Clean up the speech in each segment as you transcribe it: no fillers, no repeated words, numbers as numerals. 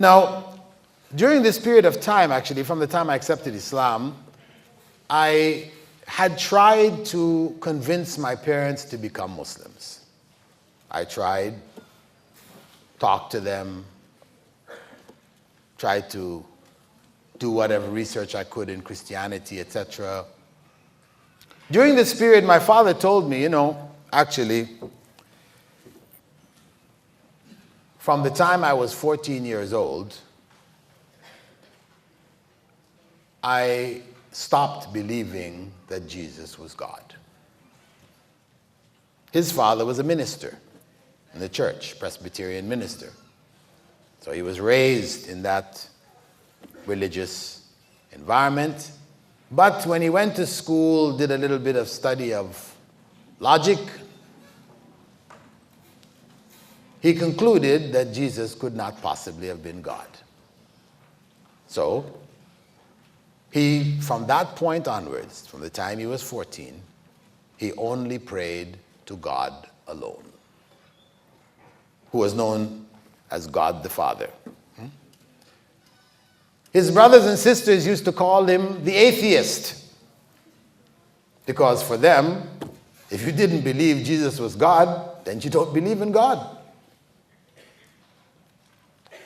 Now, during this period of time, actually, from the time I accepted Islam, I had tried to convince my parents to become Muslims. I tried, talked to them, tried to do whatever research I could in Christianity, etc. During this period, my father told me, actually, from the time I was 14 years old, I stopped believing that Jesus was God. His father was a minister in the church, Presbyterian minister. So he was raised in that religious environment. But when he went to school, did a little bit of study of logic, he concluded that Jesus could not possibly have been God. So he, from that point onwards, from the time he was 14, he only prayed to God alone, who was known as God the Father. His brothers and sisters used to call him the atheist, because for them, if you didn't believe Jesus was God, then you don't believe in God.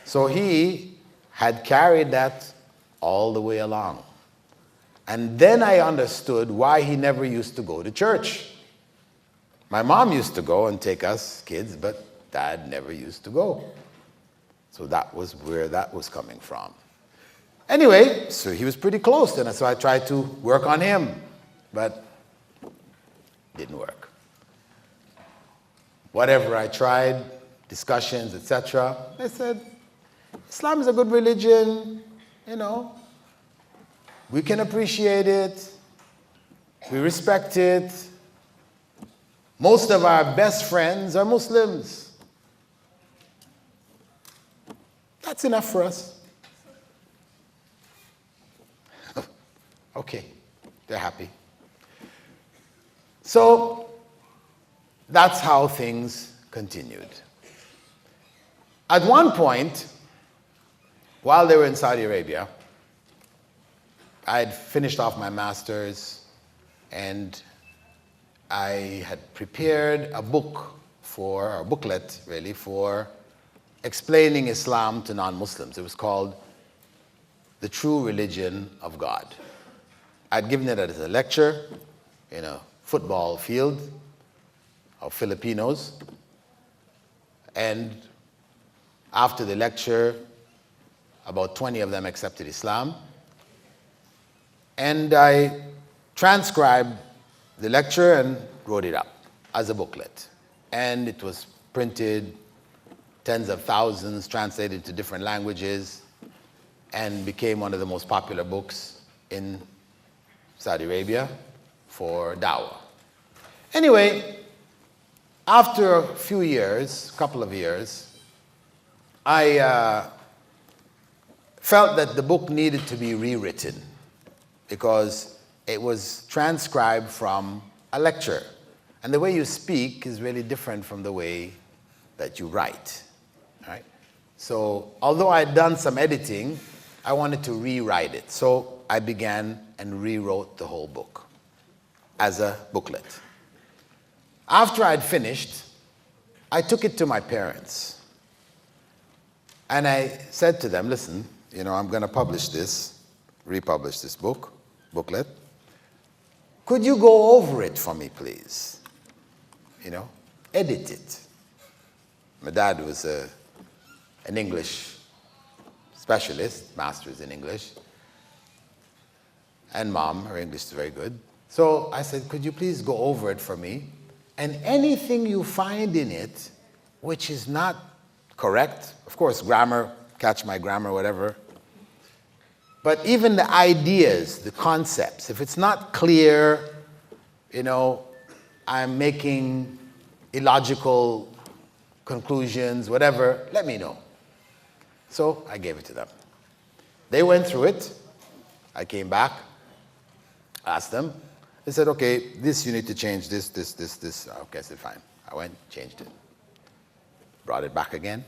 So he had carried that all the way along. And then I understood why he never used to go to church. My mom used to go and take us kids, but Dad never used to go. So that was where that was coming from. Anyway, so he was pretty close, and so I tried to work on him, but it didn't work. Whatever I tried, discussions, etc., they said, Islam is a good religion, we can appreciate it, we respect it. Most of our best friends are Muslims. That's enough for us. Okay, they're happy. So that's how things continued. At one point, while they were in Saudi Arabia, I had finished off my master's, and I had prepared a booklet really, for explaining Islam to non-Muslims. It was called The True Religion of God. I'd given it as a lecture in a football field of Filipinos. And after the lecture, about 20 of them accepted Islam. And I transcribed the lecture and wrote it up as a booklet. And it was printed, tens of thousands, translated to different languages, and became one of the most popular books in Saudi Arabia for dawah. Anyway, after a few years, couple of years, I felt that the book needed to be rewritten because it was transcribed from a lecture. And the way you speak is really different from the way that you write. Right? So although I had done some editing, I wanted to rewrite it. So I began and rewrote the whole book as a booklet. After I'd finished, I took it to my parents. And I said to them, listen, I'm going to republish this booklet. Could you go over it for me, please? Edit it. My dad was an English specialist, master's in English. And Mom, her English is very good. So I said, could you please go over it for me? And anything you find in it which is not correct, of course, grammar, catch my grammar, whatever. But even the ideas, the concepts, if it's not clear, I'm making illogical conclusions, whatever, let me know. So I gave it to them. They went through it. I came back, asked them. They said, okay, this you need to change, this. Okay, I said, fine. I went, changed it. Brought it back again.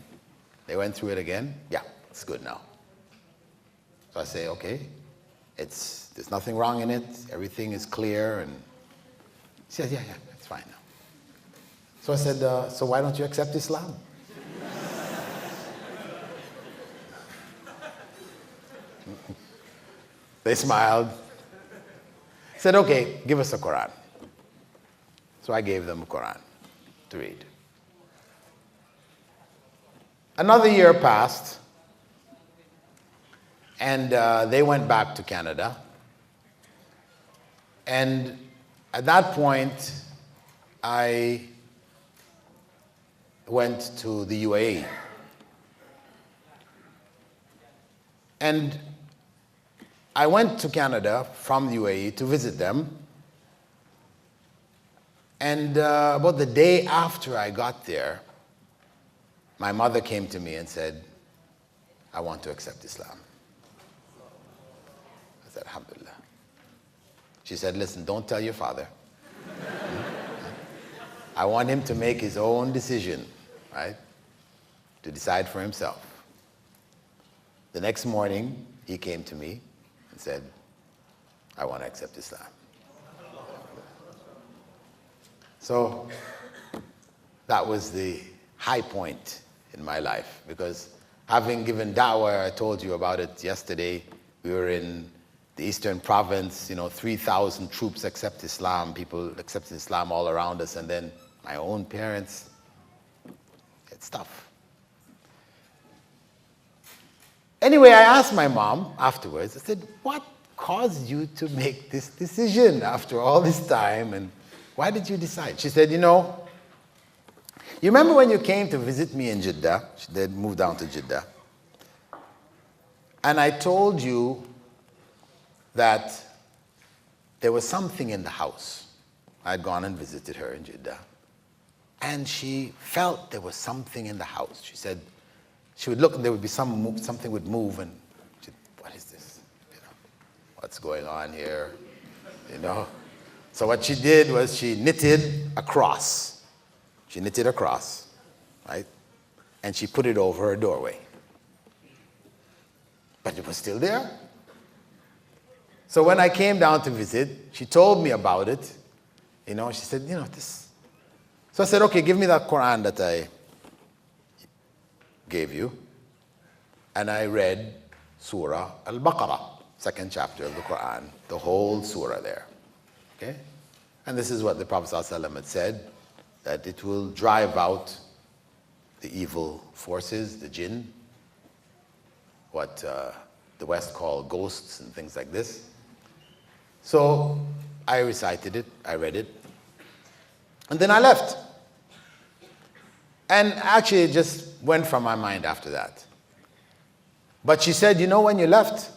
They went through it again. Yeah, it's good now. So I say, okay, there's nothing wrong in it. Everything is clear. And she said, yeah, it's fine now. So I said, so why don't you accept Islam? They smiled. Said, okay, give us a Quran. So I gave them a Quran to read. Another year passed, and they went back to Canada. And at that point, I went to the UAE. And I went to Canada from the UAE to visit them. And about the day after I got there, my mother came to me and said, I want to accept Islam. I said, Alhamdulillah. She said, listen, don't tell your father. I want him to make his own decision, right? To decide for himself. The next morning, he came to me and said, I want to accept Islam. So that was the high point in my life, because having given da'wah, I told you about it yesterday, we were in the Eastern Province, 3,000 troops accept Islam, people accepting Islam all around us, and then my own parents, it's tough. Anyway, I asked my mom afterwards, I said, what caused you to make this decision after all this time, and why did you decide? She said, you remember when you came to visit me in Jeddah? They moved down to Jeddah. And I told you that there was something in the house. I had gone and visited her in Jeddah. And she felt there was something in the house. She said, she would look and there would be something would move, and she'd, what is this? What's going on here? So what she did was she knitted a cross. She knitted a cross, right? And she put it over her doorway. But it was still there. So when I came down to visit, she told me about it. She said, this. So I said, okay, give me that Quran that I gave you. And I read Surah Al-Baqarah, second chapter of the Quran, the whole surah there. Okay? And this is what the Prophet ﷺ had said, that it will drive out the evil forces, the jinn, what the West call ghosts and things like this. So I recited it, I read it, and then I left. And actually it just went from my mind after that. But she said, when you left,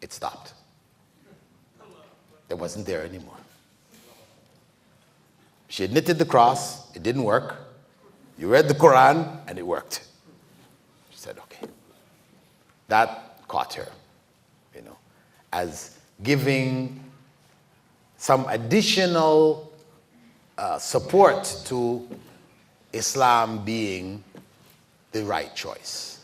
it stopped. It wasn't there anymore. She had knitted the cross, it didn't work. You read the Quran, and it worked. She said, okay. That caught her, as giving some additional support to Islam being the right choice.